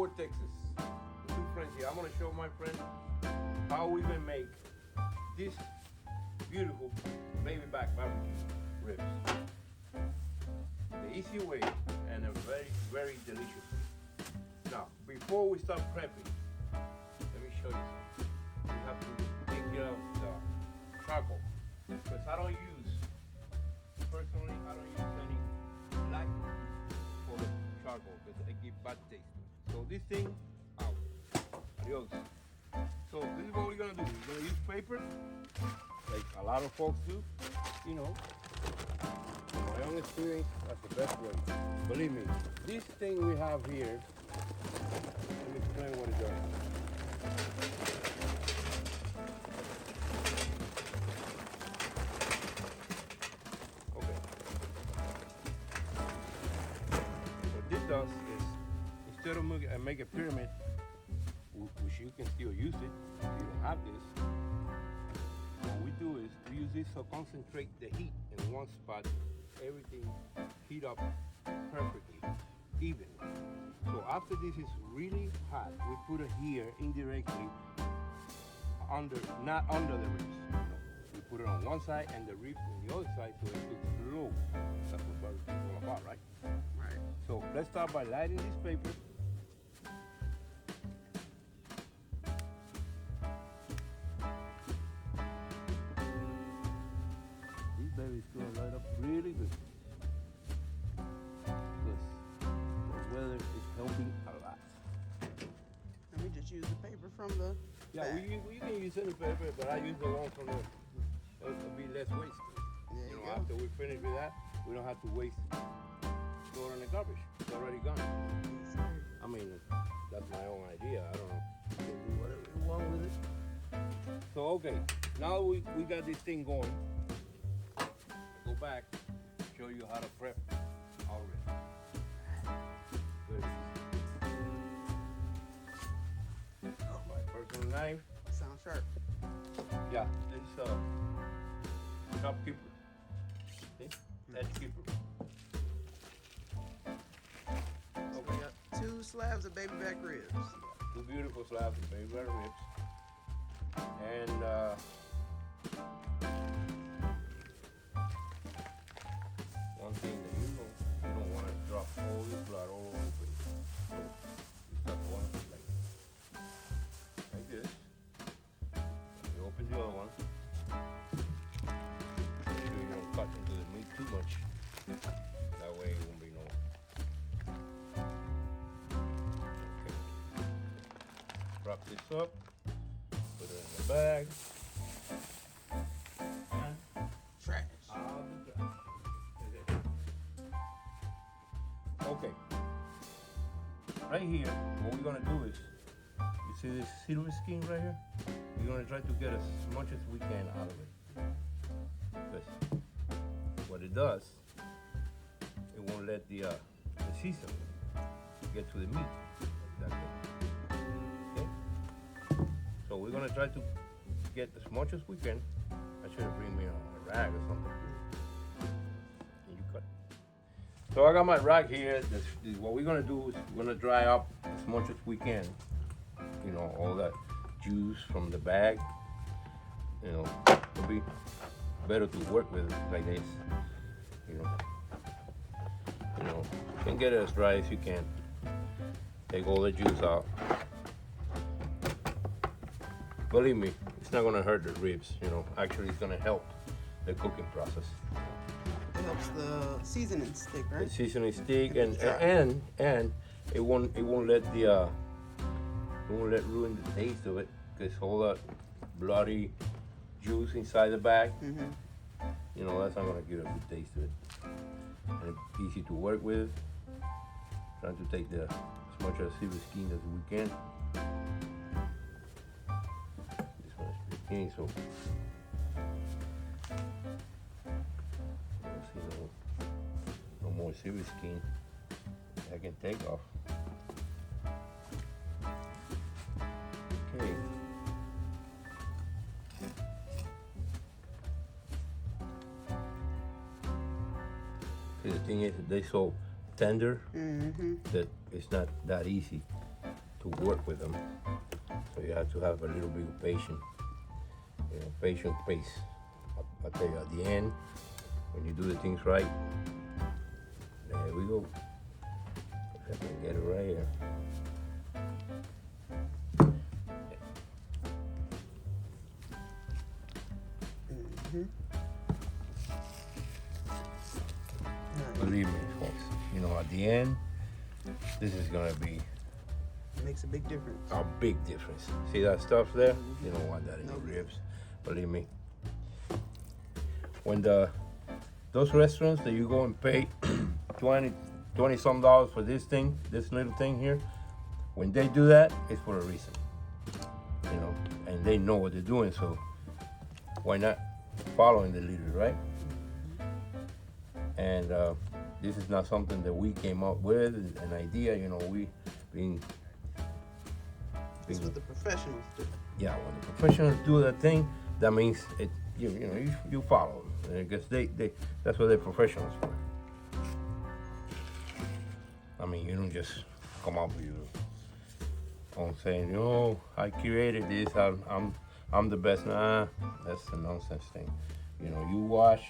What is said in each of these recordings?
Fort Texas. The two friends here. I'm gonna show my friend how we can make this beautiful baby back barbecue ribs. The easy way and a very, very delicious way. Now, before we start prepping, let me show you something. You have to take care of the charcoal. Because personally, I don't use any black for the charcoal because it gives bad taste to it. So this thing, out. Adios. So this is what we're gonna do. We're gonna use paper, like a lot of folks do, you know. From my own experience, that's the best way. Believe me, this thing we have here, let me explain what it does. Okay. What this does is, instead of make a pyramid, which you can still use it if you don't have this, what we do is we use this to concentrate the heat in one spot, everything heat up perfectly, evenly. So after this is really hot, we put it here indirectly not under the ribs. No. We put it on one side and the ribs on the other side so it cooks low. That's what barbecue is all about, right? Right. So let's start by lighting this paper. These babies gonna light up really good. Because the weather is helping a lot. And we just use the paper from the Yeah, bag. we can use any paper, but I use the one from the, it'll be less waste. There You you know, go. after we finish with that, we don't have to waste, throw it in the garbage. It's already gone. Yes, sir. I mean, that's my own idea. I don't know. You can do whatever you want with it. So, okay, now we got this thing going. Go back, show you how to prep our ribs. Very easy. My personal knife. Sound sharp. Yeah, this cup keeper. See? Edge keeper. So we got 2 slabs of baby back ribs. Two beautiful slabs of baby back ribs. And one thing that you don't want to drop all this blood all over the place. So you start one like this. You open the other one. Make sure you don't cut into the meat too much. That way it won't be no. Okay. Wrap this up. Put it in the bag. Trash. Okay. Right here, what we're gonna do is, you see this silver skin right here? We're gonna try to get as much as we can out of it. Because what it does, it won't let the seasoning get to the meat. Like that. Okay? So we're gonna try to get as much as we can. I should have bring me a rag or something. Can you cut? So I got my rag here. What we're gonna do is we're gonna dry up as much as we can. You know, all that juice from the bag. You know, it'll be better to work with like this. You know, you can get it as dry as you can. Take all the juice out. Believe me, it's not gonna hurt the ribs. You know, actually, it's gonna help the cooking process. It helps the seasoning stick, The right? seasoning stick And and it won't let the it won't let ruin the taste of it because all that bloody juice inside the bag, Mm-hmm. you know, that's not gonna give a good taste to it. And it's easy to work with. Trying to take as much of the silver skin as we can. This one is pretty clean, so let's see no more silver skin I can take off. Okay. See, the thing is, they're so tender Mm-hmm. that it's not that easy to work with them. So you have to have a little bit of patience, patient pace. I'll tell you at the end, when you do the things right, there we go. If I can get it right here. Believe me, folks, at the end, this is gonna be It makes a big difference. a big difference. See that stuff there? You don't want that in your ribs. Believe me. When those restaurants that you go and pay 20 some dollars for this little thing here, when they do that, it's for a reason. And they know what they're doing, so why not following the leader, right? And this is not something that we came up with, an idea, we being That's what the professionals do. yeah, when the professionals do that thing, that means you follow them, because they that's what they're professionals for. I mean, you don't just come up with your own saying, I created this, I'm the best. Nah, that's a nonsense thing. You watch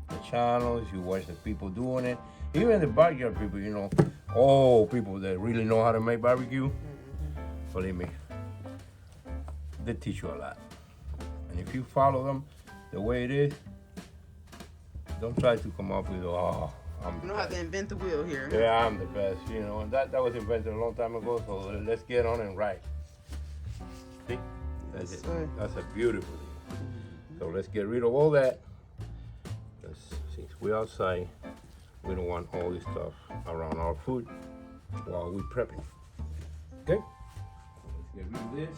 the channels, you watch the people doing it, even the backyard people, people that really know how to make barbecue. Believe me, they teach you a lot. And if you follow them the way it is, don't try to come up with, I'm You the don't have best. to invent the wheel here. Yeah, I'm the best, and that was invented a long time ago, so let's get on and right. See? That's Yes, it. sir. That's a beautiful thing. So let's get rid of all that. Because since we're outside, we don't want all this stuff around our food while we're prepping. Okay? Let's get rid of this.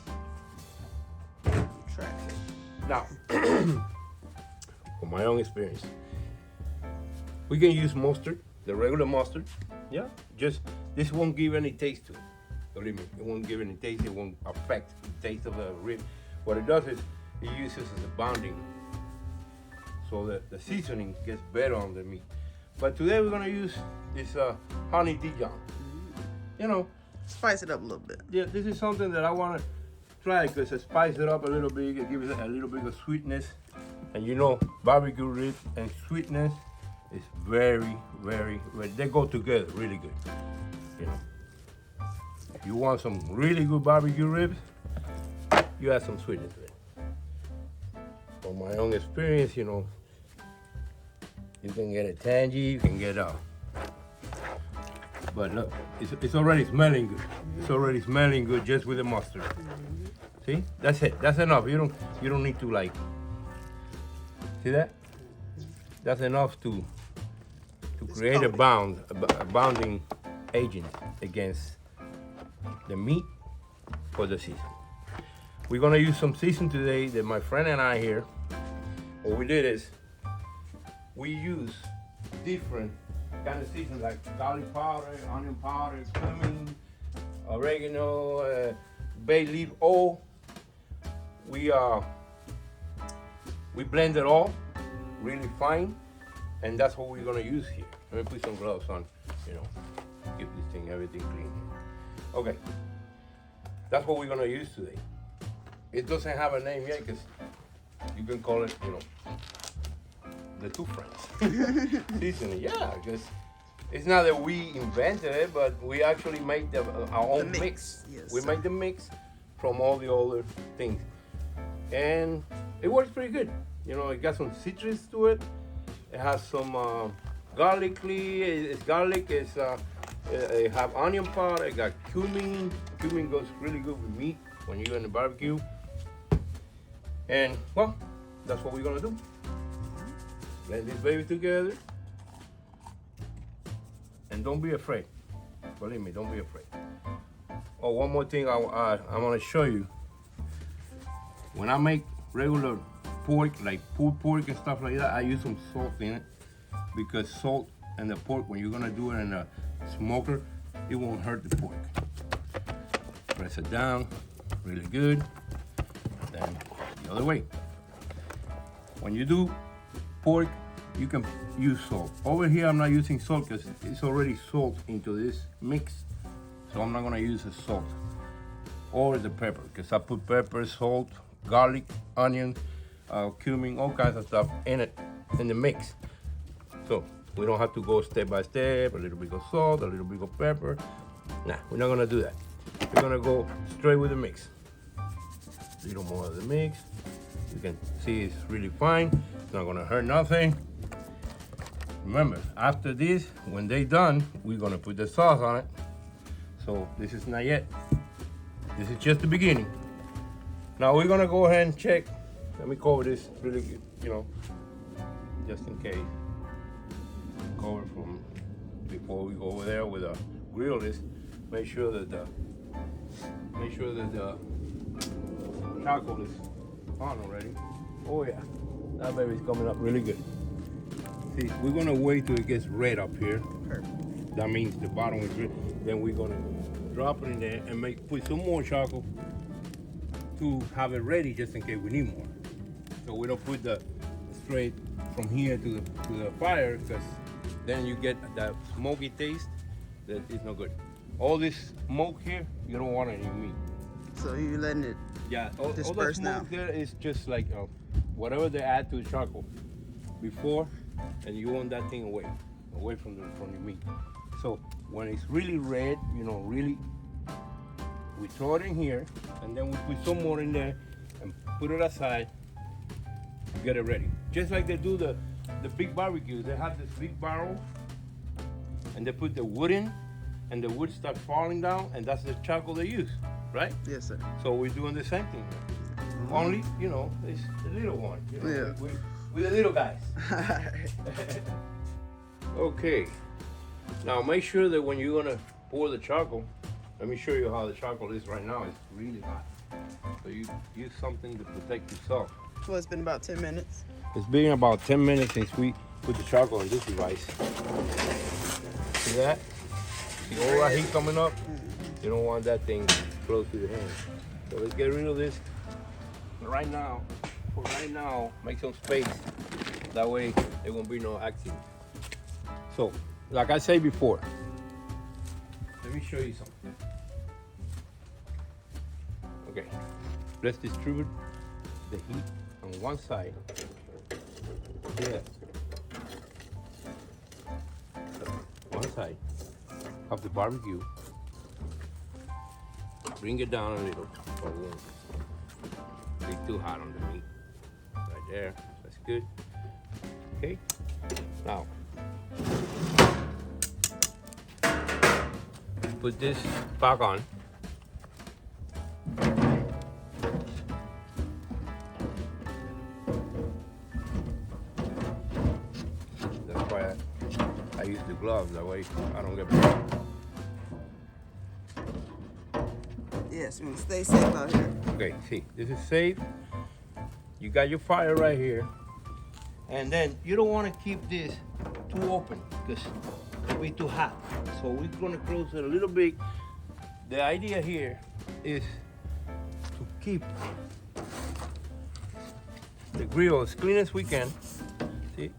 Track it. Now, from my own experience, we can use mustard, the regular mustard. Yeah, just this won't give any taste to it. Believe me, it won't give any taste. It won't affect the taste of the rib. What it does is it uses as a bonding, so that the seasoning gets better on the meat. But today we're gonna use this honey Dijon. Spice it up a little bit. Yeah, this is something that I want to try because it spices it up a little bit, it gives it a little bit of sweetness. And barbecue ribs and sweetness is very, very, they go together really good. If you want some really good barbecue ribs, you add some sweetness to it. From my own experience, you can get it tangy, you can get but look, it's already smelling good. It's already smelling good just with the mustard. See, that's it. That's enough. You don't need to see that? That's enough to create a bounding agent against the meat for the season. We're gonna use some season today that my friend and I here. What we did is we use different kind of season like garlic powder, onion powder, cumin, oregano, bay leaf, all. We blend it all really fine, and that's what we're gonna use here. Let me put some gloves on, keep everything clean. Okay, that's what we're gonna use today. It doesn't have a name yet because you can call it, the two friends seasoning. Yeah, because it's not that we invented it, but we actually made our own mix. Yes, We sir. make the mix from all the other things, and it works pretty good. It got some citrus to it. It has some garlicky. It's garlic. It have onion powder. It got cumin. Cumin goes really good with meat when you're in the barbecue. And well, that's what we're gonna do. Blend this baby together. And don't be afraid. Believe me, don't be afraid. Oh, one more thing I want to show you. When I make regular pork, like pulled pork and stuff like that, I use some salt in it, because salt and the pork, when you're gonna do it in a smoker, it won't hurt the pork. Press it down really good. Then the other way. When you do pork, you can use salt. Over here, I'm not using salt because it's already salt into this mix, so I'm not gonna use the salt. or the pepper, because I put pepper, salt, garlic, onion, cumin, all kinds of stuff in it, in the mix. So we don't have to go step by step, a little bit of salt, a little bit of pepper. Nah, we're not gonna do that. We're gonna go straight with the mix. A little more of the mix. You can see it's really fine. It's not gonna hurt nothing. Remember, after this, when they're done, we're gonna put the sauce on it. So this is not yet. This is just the beginning. Now we're gonna go ahead and check. Let me cover this really good, you know, just in case. Cover from before we go over there with a grill is make sure that the charcoal is on already. Oh yeah, that baby's coming up really good. See, we're gonna wait till it gets red up here. Perfect. That means the bottom is red. Then we're gonna drop it in there and put some more charcoal to have it ready just in case we need more. So we don't put the straight from here to the fire, because then you get that smoky taste that is not good. All this smoke here, you don't want it in your meat. So you letting it Yeah, all the disperse smoke now. there is just like whatever they add to the charcoal before, and you want that thing away from your meat. So when it's really red, you know, really, we throw it in here, and then we put some more in there and put it aside, get it ready. Just like they do the big barbecues. They have this big barrel, and they put the wood in, and the wood starts falling down, and that's the charcoal they use, right? Yes, sir. So we're doing the same thing here. Only, you know, it's the little one. You know, Yeah. we're the little guys. Okay. Now make sure that when you're gonna pour the charcoal, let me show you how the charcoal is right now. It's really hot. So you use something to protect yourself. Well, it's been about 10 minutes. It's been about 10 minutes since we put the charcoal in this device. See that? See all that heat coming up? You don't want that thing close to your hand. So let's get rid of this. Right now, make some space. That way there won't be no accident. So, like I said before, let me show you something. Okay, let's distribute the heat on one side. Yeah. One side of the barbecue. Bring it down a little. So it won't be too hot on the meat. Right there. That's good. Okay. Now, put this back on. That's why I use the gloves, that way I don't get burned. Yes, we stay safe out here. Okay, see, this is safe. You got your fire right here. And then you don't want to keep this too open because it'll be too hot. So we're gonna close it a little bit. The idea here is to keep the grill as clean as we can. See?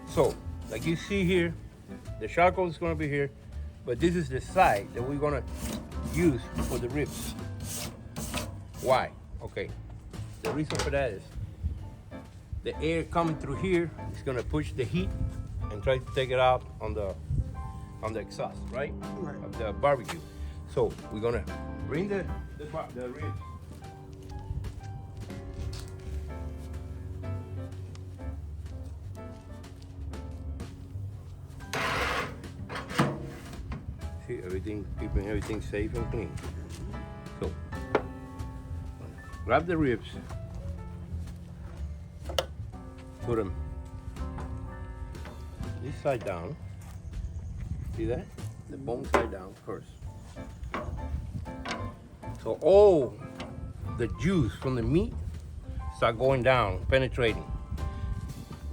So, like you see here, the charcoal is gonna be here, but this is the side that we're gonna use for the ribs. Why? Okay, the reason for that is the air coming through here is gonna push the heat and try to take it out on the exhaust, right? Right. Of the barbecue. So we're gonna bring the ribs. See, keeping everything safe and clean. So, grab the ribs, put them this side down. See that? The bone side down first. So all the juice from the meat start going down, penetrating.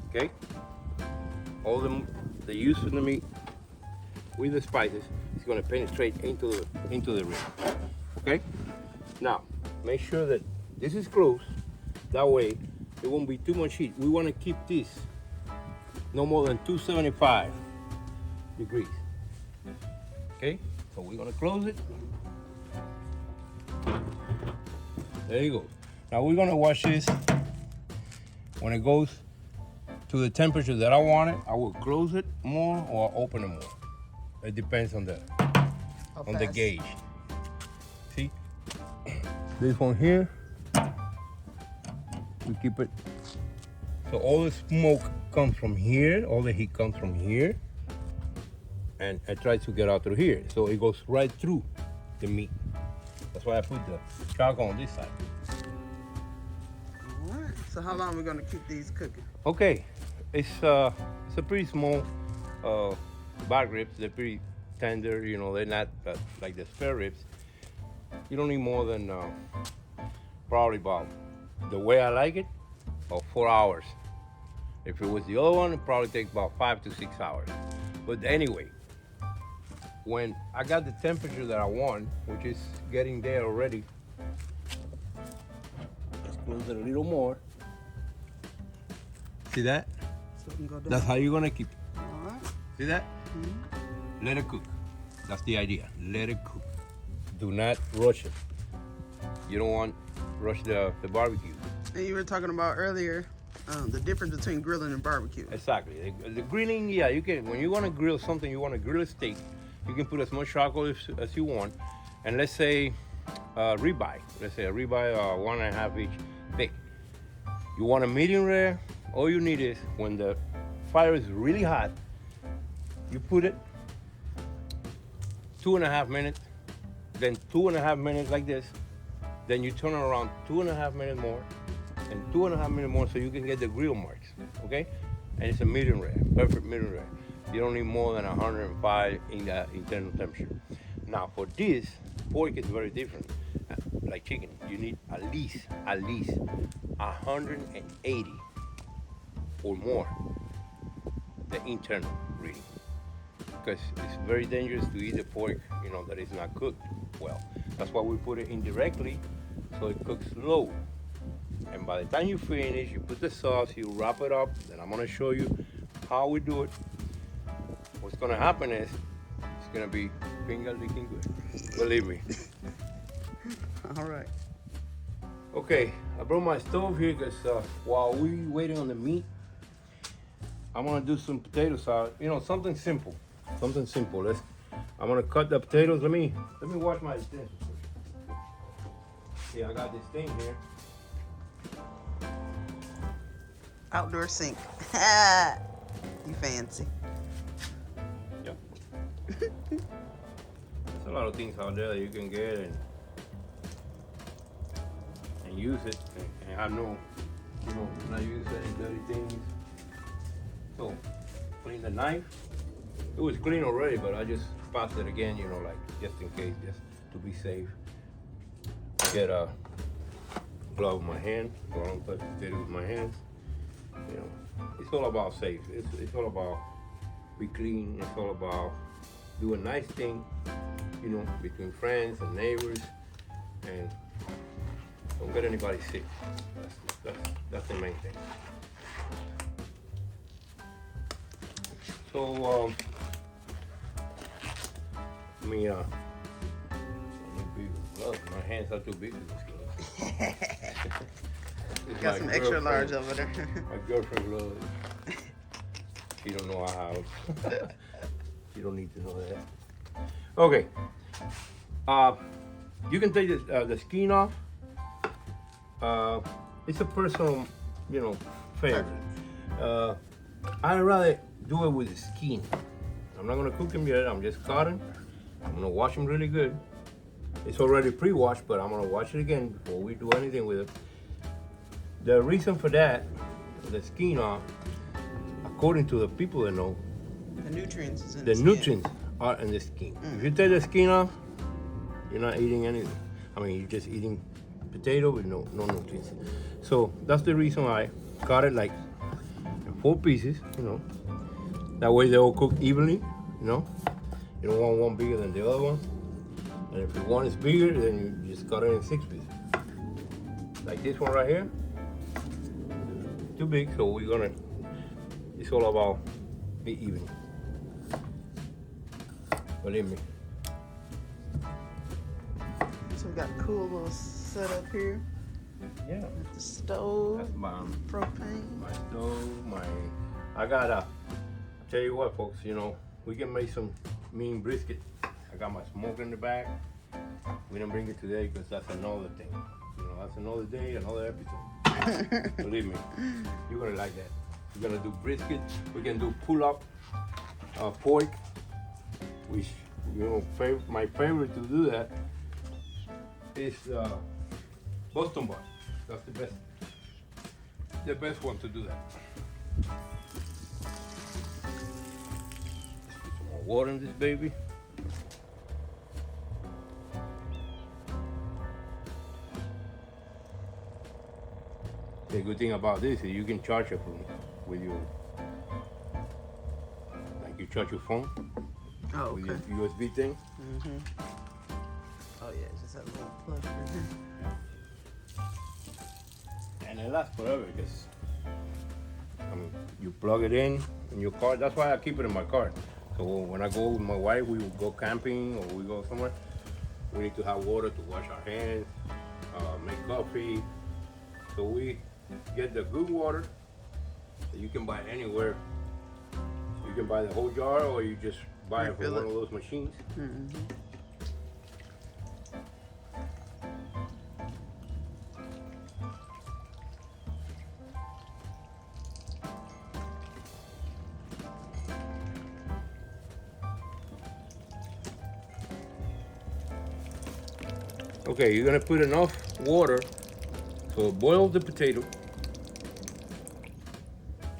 Okay? All the juice from the meat with the spices is going to penetrate into the rib. Okay? Now, make sure that this is closed. That way, there won't be too much heat. We want to keep this no more than 275 degrees. Okay, so we're gonna close it. There you go. Now we're gonna watch this. When it goes to the temperature that I want it, I will close it more or open it more. It depends on the gauge. See, this one here, we keep it. So all the smoke comes from here, all the heat comes from here, and I try to get out through here. So it goes right through the meat. That's why I put the charcoal on this side. All right. So how long are we gonna keep these cooking? Okay, it's a pretty small back ribs. They're pretty tender, you know, they're not like the spare ribs. You don't need more than probably about, the way I like it, about 4 hours. If it was the other one, it probably takes about 5 to 6 hours. But anyway, when I got the temperature that I want, which is getting there already, let's close it a little more. See that? So we can go down. That's how you're gonna keep it. All right. See that? Mm-hmm. Let it cook. That's the idea. Let it cook. Do not rush it. You don't want to rush the barbecue. And you were talking about earlier the difference between grilling and barbecue. Exactly. The grilling, yeah, you can. When you want to grill something, you want to grill a steak, you can put as much charcoal as you want. And let's say ribeye. Let's say a ribeye 1.5 inch thick. You want a medium rare. All you need is, when the fire is really hot, you put it 2.5 minutes, then 2.5 minutes like this, then you turn it around 2.5 minutes more, and 2.5 minutes more, so you can get the grill marks, okay? And it's a medium rare, perfect medium rare. You don't need more than 105 in the internal temperature. Now for this, pork is very different. Like chicken, you need at least 180 or more, the internal reading. Because it's very dangerous to eat the pork, you know, that is not cooked well. That's why we put it indirectly, so it cooks slow. And by the time you finish, you put the sauce, you wrap it up, and I'm gonna show you how we do it. What's gonna happen is, it's gonna be finger licking good. Believe me. All right. Okay, I brought my stove here because while we waiting on the meat, I'm gonna do some potato salad. You know, something simple. Something simple. I'm gonna cut the potatoes. Let me wash my utensils first. Yeah, I got this thing here. Outdoor sink. You fancy. Yep. There's a lot of things out there that you can get and use it and have no, you know, not use any dirty things. So, clean the knife. It was clean already, but I just passed it again, you know, like just in case, just to be safe. Get a glove in my hand, so I don't touch potatoes with my hands. You know, it's all about safe. It's all about be clean. It's all about do a nice thing, you know, between friends and neighbors, and don't get anybody sick. That's the main thing. So, my hands are too big for this glove. Got some extra large over there. My girlfriend gloves. She don't know how. You don't need to know that. Okay. You can take the skin off. It's a personal, you know, favorite. I'd rather do it with the skin. I'm not gonna cook them yet. I'm just cutting. I'm gonna wash them really good. It's already pre-washed, but I'm gonna wash it again before we do anything with it. The reason for that, the skin off, according to the people that know, The nutrients is in the skin. nutrients are in the skin. If you take the skin off, you're not eating anything. I mean, you're just eating potato with no nutrients. So that's the reason I cut it like in 4 pieces, you know. That way they all cook evenly, you know. You don't want one bigger than the other one. And if the one is bigger, then you just cut it in 6 pieces. Like this one right here. Too big, so it's all about be even. Believe me. So we got a cool little setup here. Yeah. The stove, That's my propane. stove, I got tell you what, folks, you know, we can make some mean brisket. I got my smoker in the back. We didn't bring it today because that's another thing. You know, that's another day, another episode. Believe me, you're gonna like that. We're gonna do brisket. We can do pull-up pork. Which, you know, my favorite to do that is Boston butt. That's the best one to do that. Let's put some more water in this baby. The good thing about this is you can charge it with your, like you charge your phone Oh, with okay. your USB thing. Mm-hmm. Oh yeah, it just has a little plug right here. And it lasts forever because you plug it in your car. That's why I keep it in my car. So when I go with my wife, we will go camping or we go somewhere. We need to have water to wash our hands, make coffee. So we get the good water that you can buy anywhere. You can buy the whole jar or you just buy it from Refill one it. of those machines. Mm-hmm. Okay, you're gonna put enough water so boil the potato.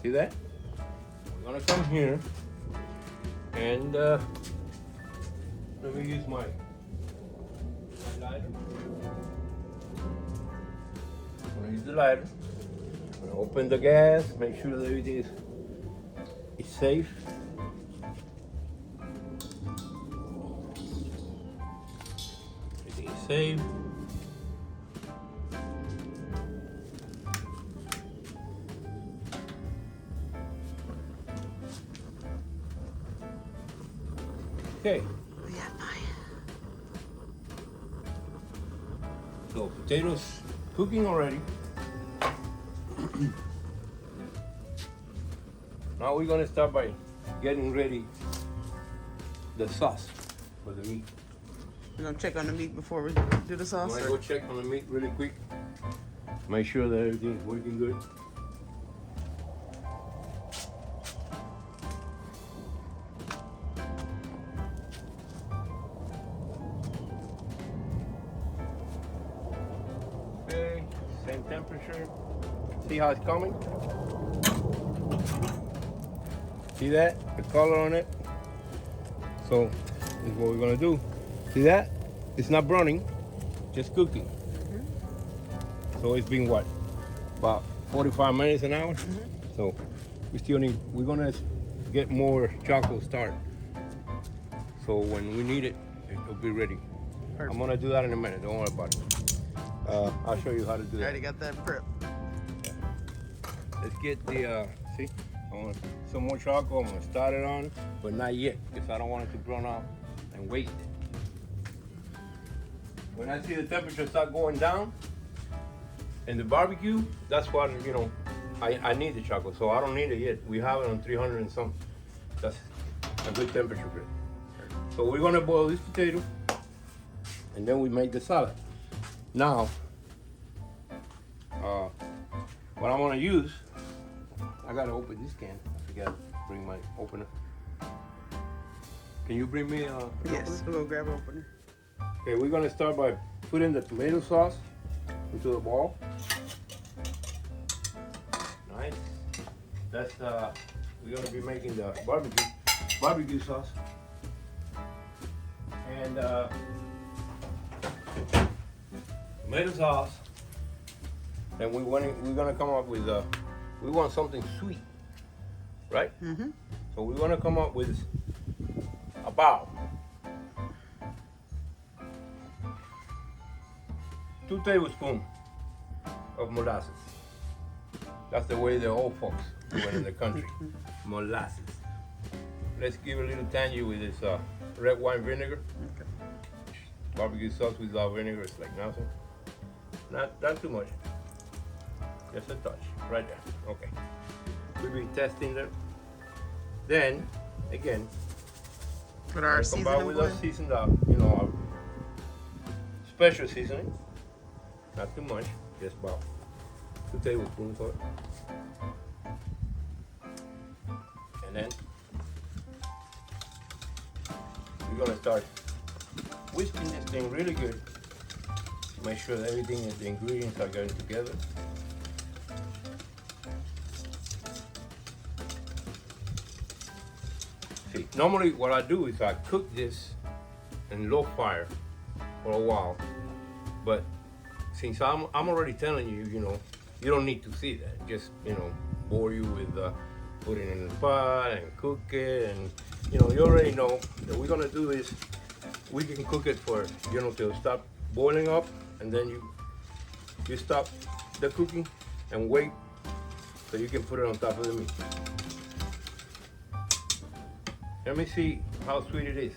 See that? We're gonna come here and let me use my lighter. I'm gonna use the lighter. I'm gonna open the gas, make sure that everything is safe. Everything is safe. Okay, We got mine. so potatoes cooking already. Now we're gonna start by getting ready the sauce for the meat. We're gonna check on the meat before we do the I'm sauce. gonna go check on the meat really quick. Make sure that everything's working good. Okay, same temperature. See how it's coming? See that? The color on it? So, this is what we're gonna do. See that? It's not browning, just cooking. So it's been what? About 45 minutes an hour? So we're gonna get more charcoal start. So when we need it, it'll be ready. Perfect. I'm gonna do that in a minute, don't worry about it. I'll show you how to do Already that. got that prep. Let's get the, see? I want some more charcoal, I'm gonna start it on, but not yet, because I don't want it to brown out and wait. When I see the temperature start going down in the barbecue, that's what, you know, I need the charcoal, so I don't need it yet. We have it on 300 and some. That's a good temperature for it. So we're gonna boil this potato, and then we make the salad. Now, what I wanna use, I gotta open this can. I forgot to bring my opener. Can you bring me an Yes, opener? we'll go grab an opener. Okay, we're gonna start by putting the tomato sauce into the bowl. Nice. That's we're gonna be making the barbecue sauce. And tomato sauce. And we're gonna come up with we want something sweet, right? Mm-hmm. So we're gonna come up with about 2 tablespoons of molasses. That's the way the old folks do it in the country. Molasses. let's give a little tangy with this red wine vinegar. Okay. Barbecue sauce without vinegar is like nothing. Not too much. Just a touch, right there. Okay. We'll be testing them. Then, again, Put our come back seasoning with our blend. seasoned up, our special seasoning. Not too much, just about 2 tablespoons of it. And then we're gonna start whisking this thing really good. Make sure that everything, the ingredients are going together. See, normally what I do is I cook this in low fire for a while, but since I'm already telling you, you don't need to see that. Just, bore you with putting it in the pot and cook it, and you already know that we're gonna do this. We can cook it for, till stop boiling up, and then you stop the cooking and wait so you can put it on top of the meat. Let me see how sweet it is.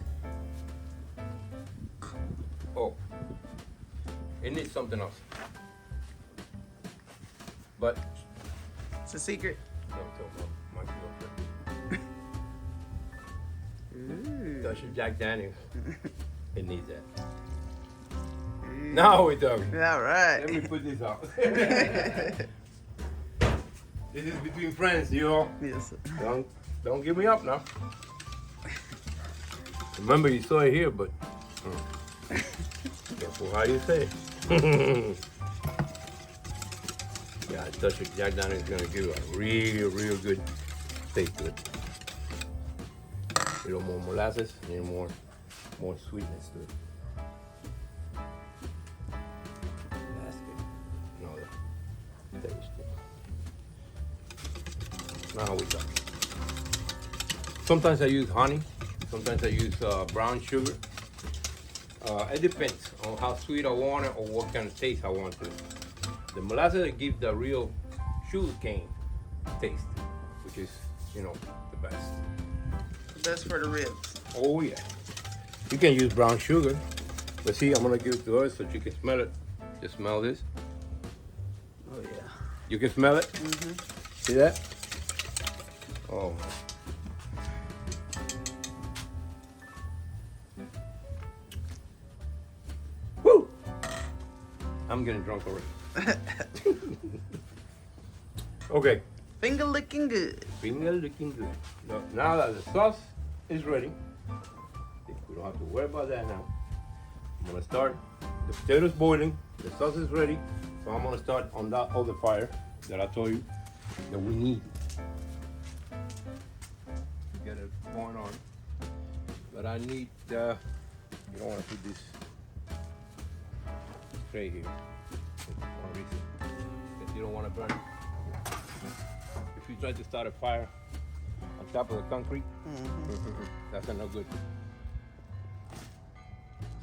Oh, it needs something else. But It's a secret. don't tell my girlfriend. Ooh. Touch of Jack Daniels. It needs that. Ooh. Now we're talking. All right. Let me put this out. This is between friends, Yes. Don't give me up now. Remember, you saw it here, but careful how you say it. Yeah, a touch of Jack Daniels is gonna give it a real good taste to it. A little more molasses, a little more sweetness to it. That's good. Another tablespoon. Now we talk. Sometimes I use honey. Sometimes I use brown sugar. It depends on how sweet I want it or what kind of taste I want to. The molasses gives the real sugar cane taste, which is, the best. Best for the ribs. Oh yeah. You can use brown sugar, but see, I'm gonna give it to her so she can smell it. Just smell this. Oh yeah. You can smell it. Mhm. See that? Oh. Woo! I'm getting drunk already. Okay, Finger licking good. finger looking good. Now that the sauce is ready, we don't have to worry about that now. I'm gonna start. The potatoes boiling. The sauce is ready. So I'm gonna start on that other fire that I told you that we need to get it going on. But I need. You don't want to put this tray here. For one reason, because you don't want to burn it. If you try to start a fire on top of the concrete, that's not good.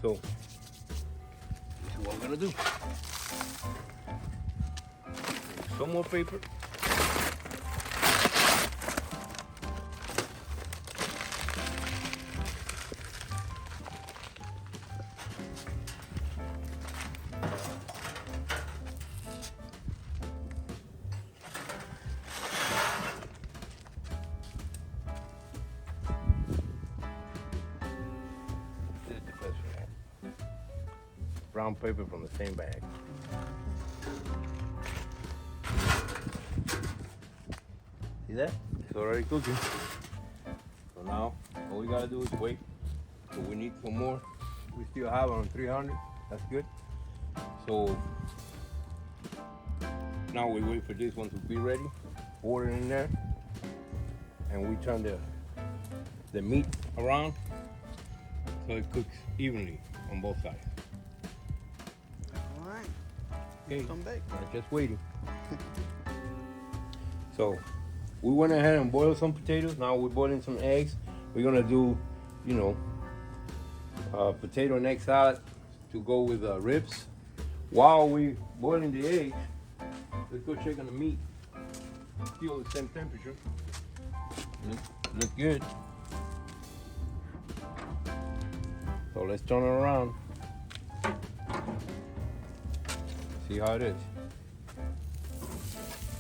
So, this is what I'm gonna do. Some more paper. This is the best way. Brown paper from the same bag. See that? It's already cooking. So now, all we gotta do is wait. So we need some more. We still have on 300. That's good. So now we wait for this one to be ready. Pour it in there, and we turn the meat around so it cooks evenly on both sides. All right. Okay, Come back. I'm just waiting. So we went ahead and boiled some potatoes. Now we're boiling some eggs. We're gonna do, potato and egg salad to go with ribs. While we boiling the eggs, let's go check on the meat. Still the same temperature. Look good. So let's turn it around. See how it is.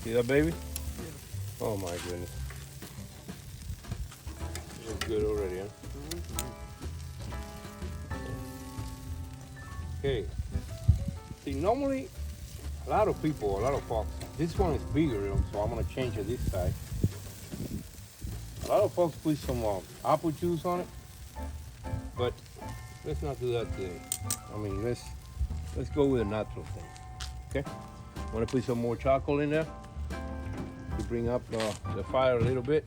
See that, baby? Yeah. Oh my goodness. Looks good already, huh? Okay. See, normally, a lot of folks, this one is bigger, so I'm gonna change it this side. A lot of folks put some apple juice on it, but let's not do that today. I mean, let's go with a natural thing. Okay. I'm gonna put some more charcoal in there to bring up the fire a little bit.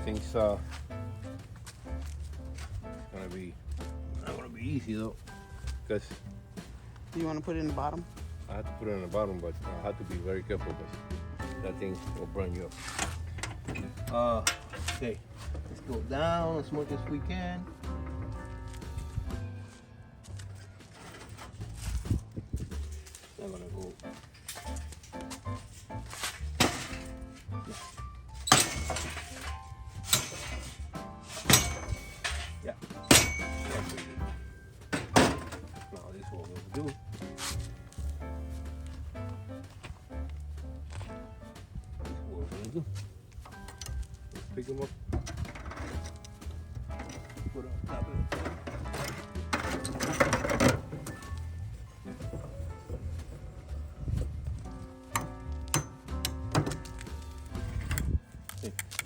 Things it's gonna be not gonna be easy though, because Do you want to put it in the bottom? I have to put it on the bottom, but I have to be very careful because that thing will burn you up. Okay, let's go down as much as we can. I'm gonna go. Yeah. That's pretty good. Now this is what we'll do. What we're gonna do. Let's pick them up. Put it on top of it.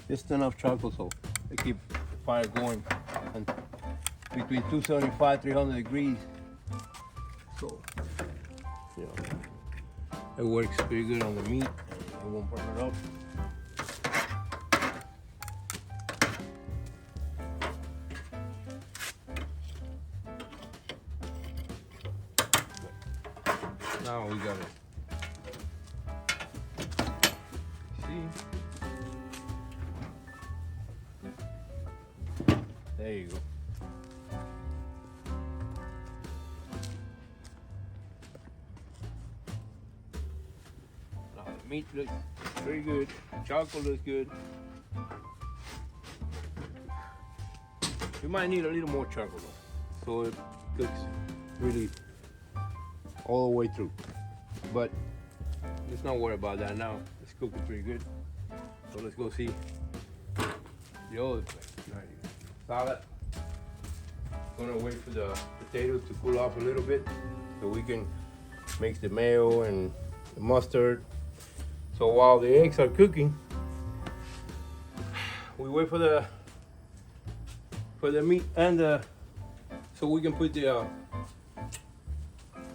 Just enough charcoal so they keep the fire going, and between 275, 300 degrees. So, you know, it works pretty good on the meat. It won't burn it up. Now we got it. See? There you go. Now the meat looks very good. Charcoal looks good. You might need a little more charcoal though, so it cooks really all the way through. But let's not worry about that now. It's cooking pretty good. So let's go see the other place. Salad. Gonna wait for the potatoes to cool off a little bit so we can mix the mayo and the mustard. So while the eggs are cooking, we wait for the meat and so we can put the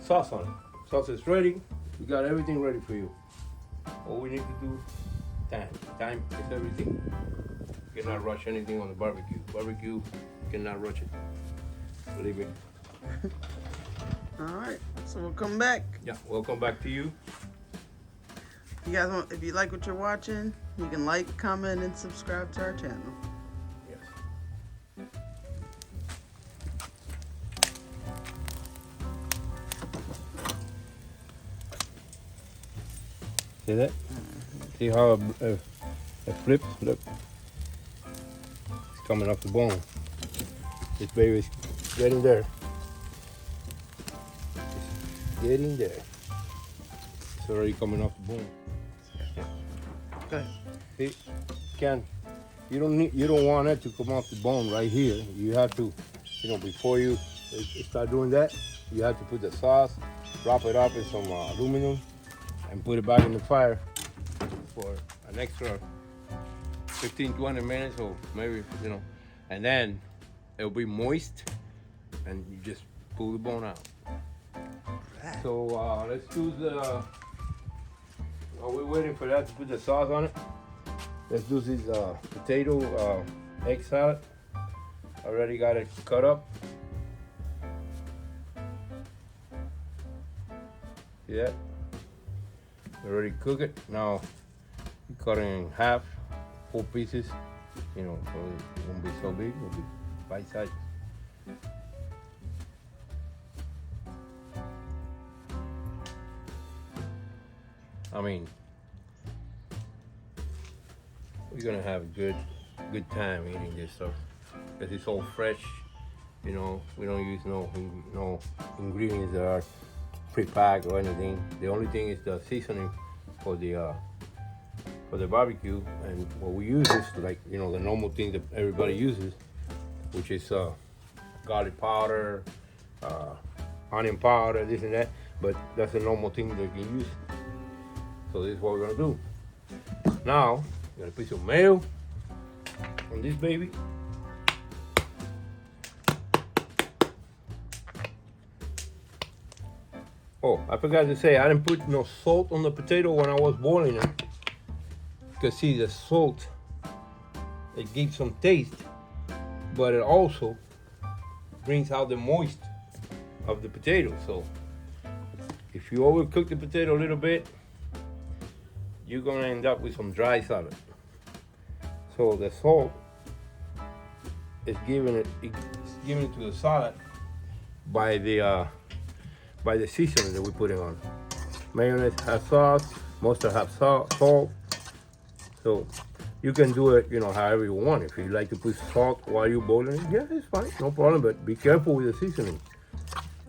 sauce on it. Sauce is ready. We got everything ready for you. All we need to do, time. Time is everything. You cannot rush anything on the barbecue. Barbecue, you cannot rush it. Believe me. All right, so we'll come back. Yeah, welcome back to you. You guys want, if you like what you're watching, you can like, comment, and subscribe to our channel. Yes. See that? See how it flips? Look. It's coming off the bone. This baby's getting there. It's getting there. It's already coming off the bone. Good. See, you don't want it to come off the bone right here. You have to, before you start doing that, you have to put the sauce, wrap it up in some aluminum, and put it back in the fire for an extra 15-20 minutes, or maybe, and then it'll be moist, and you just pull the bone out. So let's do while we're waiting for that to put the sauce on it, let's do this potato egg salad. Already got it cut up. See that? Already cook it. Now you cut it in half, 4 pieces, so it won't be so big, it'll be bite size. I mean, we're gonna have a good time eating this stuff because it's all fresh. You know, we don't use no ingredients that are pre-packed or anything. The only thing is the seasoning for the barbecue, and what we use is like, you know, the normal thing that everybody uses, which is garlic powder, onion powder, this and that. But that's the normal thing that you can use. So this is what we're gonna do. Now, we're gonna put some mayo on this baby. Oh, I forgot to say, I didn't put no salt on the potato when I was boiling it. Because see, the salt, it gives some taste, but it also brings out the moist of the potato. So if you overcook the potato a little bit, you're gonna end up with some dry salad. So the salt is giving it to the salad by the seasoning that we're putting on. Mayonnaise has sauce, mustard has salt. So you can do it, you know, however you want. If you like to put salt while you're boiling it, yeah, it's fine, no problem. But be careful with the seasoning.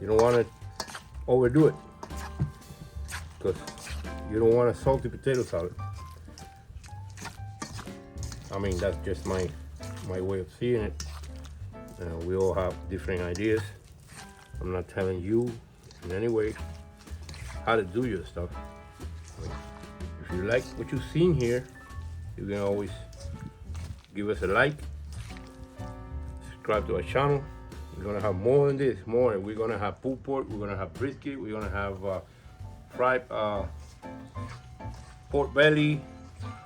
You don't want to overdo it, because you don't want a salty potato salad. I mean, that's just my way of seeing it. We all have different ideas. I'm not telling you in any way how to do your stuff. I mean, if you like what you've seen here, you can always give us a like, subscribe to our channel. We're gonna have more than this, more. We're gonna have pulled pork, we're gonna have brisket, we're gonna have fried pork belly,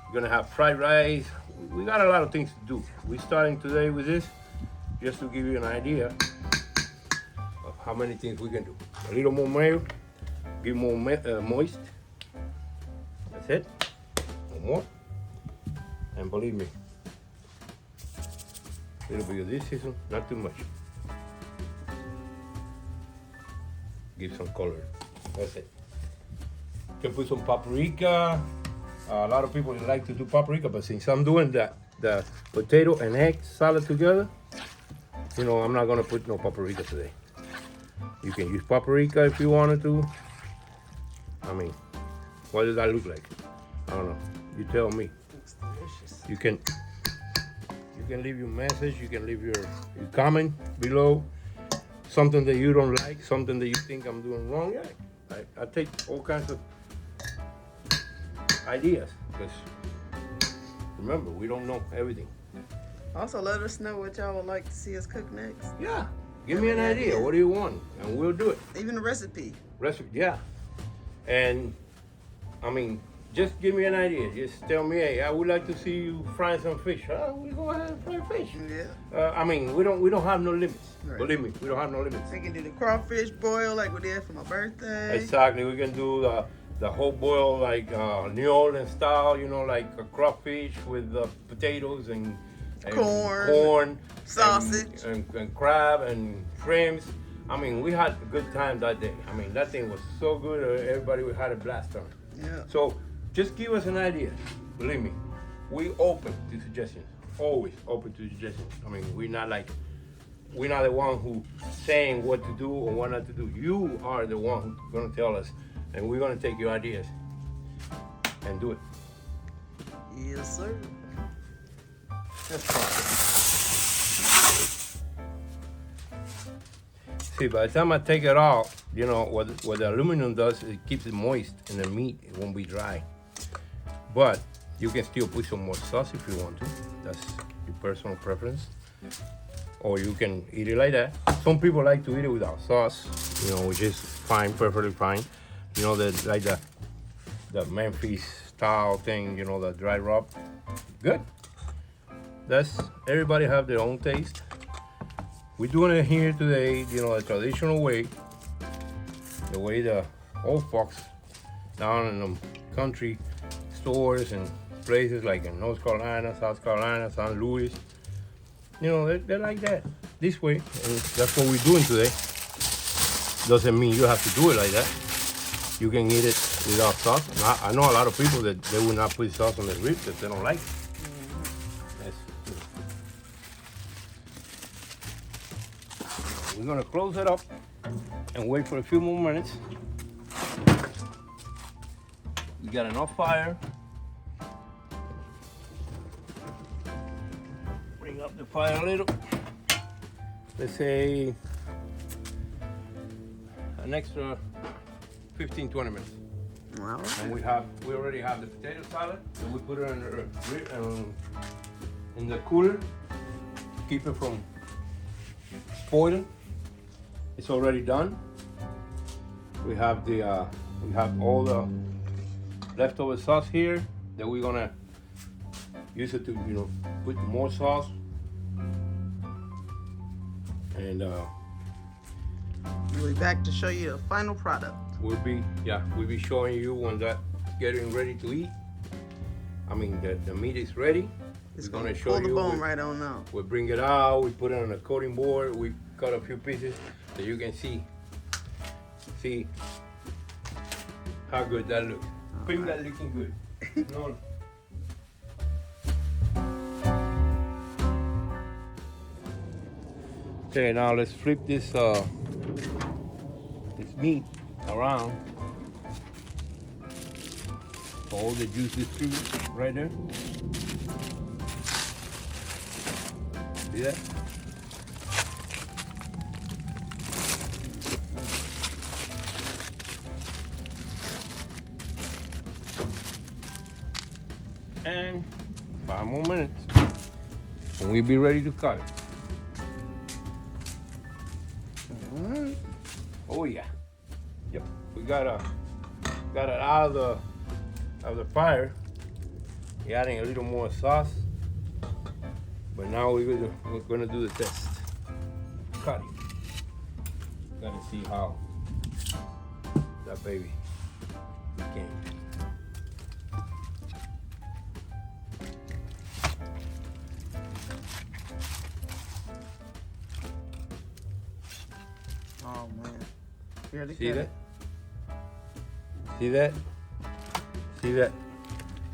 we're gonna have fried rice. We got a lot of things to do. We're starting today with this just to give you an idea of how many things we can do. A little more mayo, give more moist. That's it. No more. And believe me, a little bit of this season, not too much. Give some color. That's it. You can put some paprika. A lot of people like to do paprika, but since I'm doing the potato and egg salad together, you know, I'm not gonna put no paprika today. You can use paprika if you wanted to. I mean, what does that look like? I don't know. You tell me. Looks delicious. You can leave your message. You can leave your comment below. Something that you don't like, something that you think I'm doing wrong. Yeah, I take all kinds of ideas, because remember, we don't know everything. Also, let us know what y'all would like to see us cook next. Yeah, give me an idea. What do you want? And we'll do it. Even a recipe. Yeah. And I mean, just give me an idea. Just tell me, hey, I would like to see you fry some fish. We go ahead and fry fish. Yeah. I mean, we don't have no limits. Right. Believe me, we don't have no limits. We can do the crawfish boil like we did for my birthday. Exactly. We can do the whole boil like New Orleans style, you know, like a crawfish with potatoes and corn, sausage, and crab and shrimps. I mean, we had a good time that day. I mean, that thing was so good. Everybody had a blast on it. Yeah. So just give us an idea. Believe me, we open to suggestions. Always open to suggestions. I mean, we're not the one who saying what to do or what not to do. You are the one who's gonna tell us, and we're gonna take your ideas and do it. Yes, sir. That's fine. See, by the time I take it off, you know, what the aluminum does, it keeps it moist, and the meat, it won't be dry. But you can still put some more sauce if you want to. That's your personal preference. Or you can eat it like that. Some people like to eat it without sauce, you know, which is fine, perfectly fine. You know, like the Memphis style thing, you know, the dry rub. Good. Everybody have their own taste. We're doing it here today, you know, the traditional way. The way the old folks down in the country stores and places like in North Carolina, South Carolina, St. Louis, you know, they're like that, this way. And that's what we're doing today. Doesn't mean you have to do it like that. You can eat it without sauce. I know a lot of people that they will not put sauce on their ribs if they don't like it. We're gonna close it up and wait for a few more minutes. We got enough fire. Bring up the fire a little. Let's say an extra 15-20 minutes. Wow. And we already have the potato salad, and we put it in the cooler to keep it from spoiling. It's already done. We have all the leftover sauce here that we're gonna use it to put more sauce. And We'll be back to show you the final product. we'll be showing you when that's getting ready to eat. I mean the meat is ready. It's We're gonna show pull the you. bone right on out. We bring it out. We put it on a cutting board. We cut a few pieces so you can see how good that looks. Bring that looking good. No. Okay, now let's flip this meat around. All the juices through right there. See that? And 5 more minutes, and we'll be ready to cut it. Alright. Oh yeah. Yep. We got it out of the fire. We're adding a little more sauce. But now we're gonna do the test. Cut it. Gotta see how that baby came. Oh man. Here they See cut that? it. See that? See that?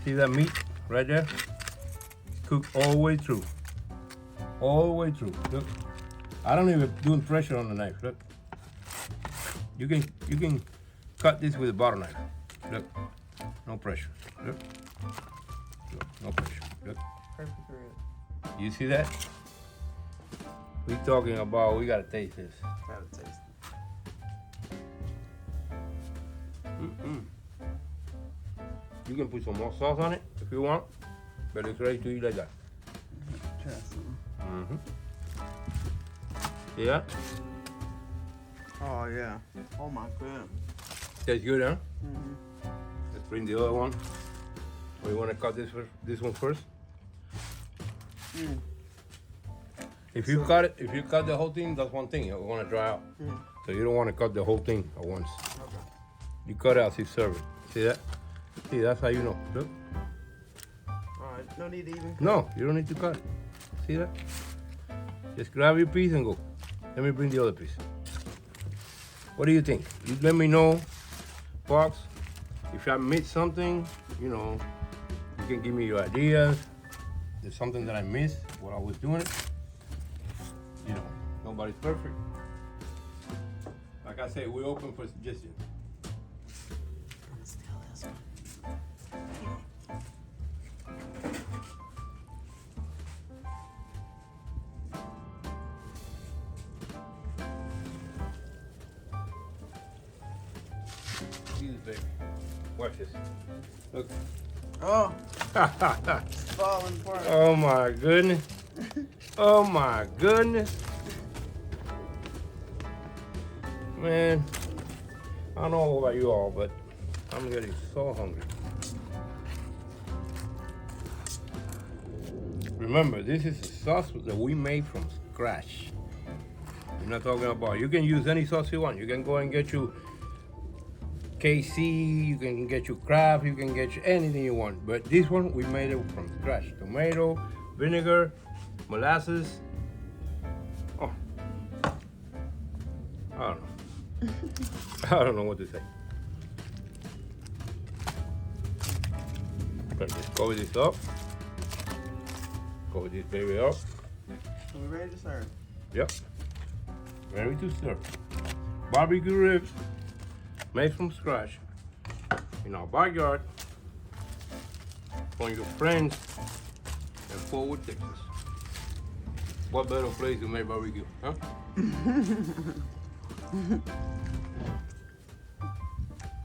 See that meat right there? Cooked all the way through. All the way through. Look. I don't even do pressure on the knife. Look. You can cut this with a butter knife. Look. No pressure. Look. Look. No pressure. Look. Perfect rib. You see that? We talking about, we gotta taste this. Gotta taste it. You can put some more sauce on it if you want, but it's ready to eat like that. Try some. See that? Oh yeah. Oh my god. Tastes good, huh? Mm-hmm. Let's bring the other one. We want to cut this one first. Mm. If you cut the whole thing, that's one thing. It's gonna dry out. Mm. So you don't want to cut the whole thing at once. Okay. You cut it as you serve it. See that? See, that's how you know. Look. Alright. No need to even. No, you don't need to cut it. See that? Just grab your piece and go. Let me bring the other piece. What do you think? You let me know, Fox. If I missed something, you can give me your ideas. There's something that I missed while I was doing it. Nobody's perfect. Like I said, we're open for suggestions. I'm gonna steal this one. See this, baby. Watch this. Look. Oh, it's falling apart. Oh my goodness. Oh my goodness. Man, I don't know about you all, but I'm getting so hungry. Remember, this is a sauce that we made from scratch. We're not talking about, you can use any sauce you want. You can go and get you KC, you can get you Kraft, you can get you anything you want. But this one, we made it from scratch. Tomato, vinegar, molasses. Oh, I don't know. I don't know what to say. Let's just cover this up. Cover this baby up. Are we ready to serve? Yep. Ready to serve. Barbecue ribs made from scratch in our backyard for your friends in Fort Worth, Texas. What better place to make barbecue, huh?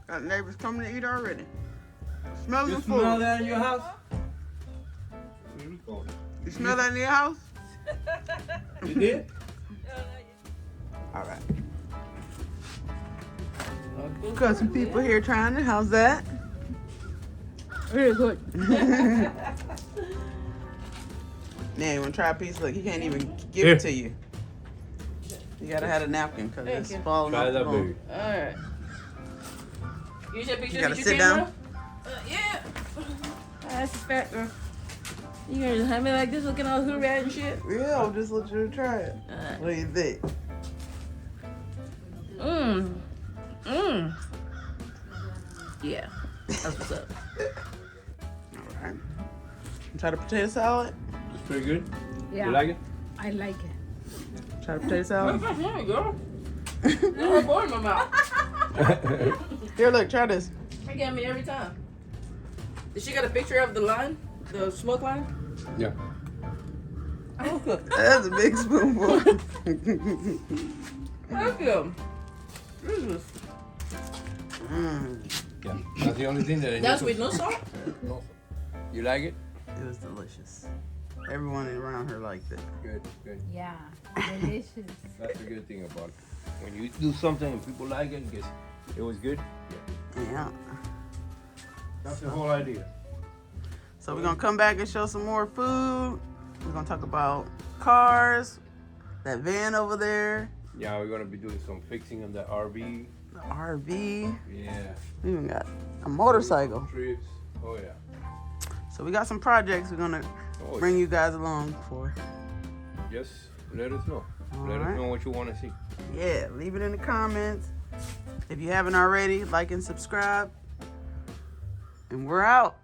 Got neighbors coming to eat already. Smell You the smell food. that in your house? You smell that in your house? You did? All right. Got some people here trying it. How's that? Really good. Yeah, you want to try a piece? Look, he can't even give Here. it to you. You gotta have a napkin because Thank it's you. falling Try off the that, bone. baby. Alright. You take pictures You gotta with sit your camera? down. Yeah. That's a fat girl. You gonna just have me like this looking all hood rat and shit? Yeah, I'll just let you try it. Alright. What do you think? Mmm. Mmm. Yeah. That's what's up. All right. Try the potato salad. It's pretty good. Yeah, You like it? I like it. Try the potato salad. What's wrong, girl? You're a boy in my mouth. Here, look, try this. She get me every time. Did she got a picture of the line? The smoke line? Yeah. Oh, good. That's a big spoonful. Thank you. Jesus. Yeah. That's the only thing that I need That's to- with no salt? No. You like it? It was delicious. Everyone around her liked it. Good, good. Yeah, delicious. That's the good thing about it. When you do something and people like it, guess it was good. Yeah. Yeah. That's the whole idea. So we're gonna come back and show some more food. We're gonna talk about cars, that van over there, Yeah, we're gonna be doing some fixing on the RV. the RV. Yeah. We even got a motorcycle. Trips. Oh yeah. So we got some projects we're gonna Oh, bring you guys along for. Just let us know. All Let right. us know what you want to see. Yeah, leave it in the comments. If you haven't already, like and subscribe. And we're out.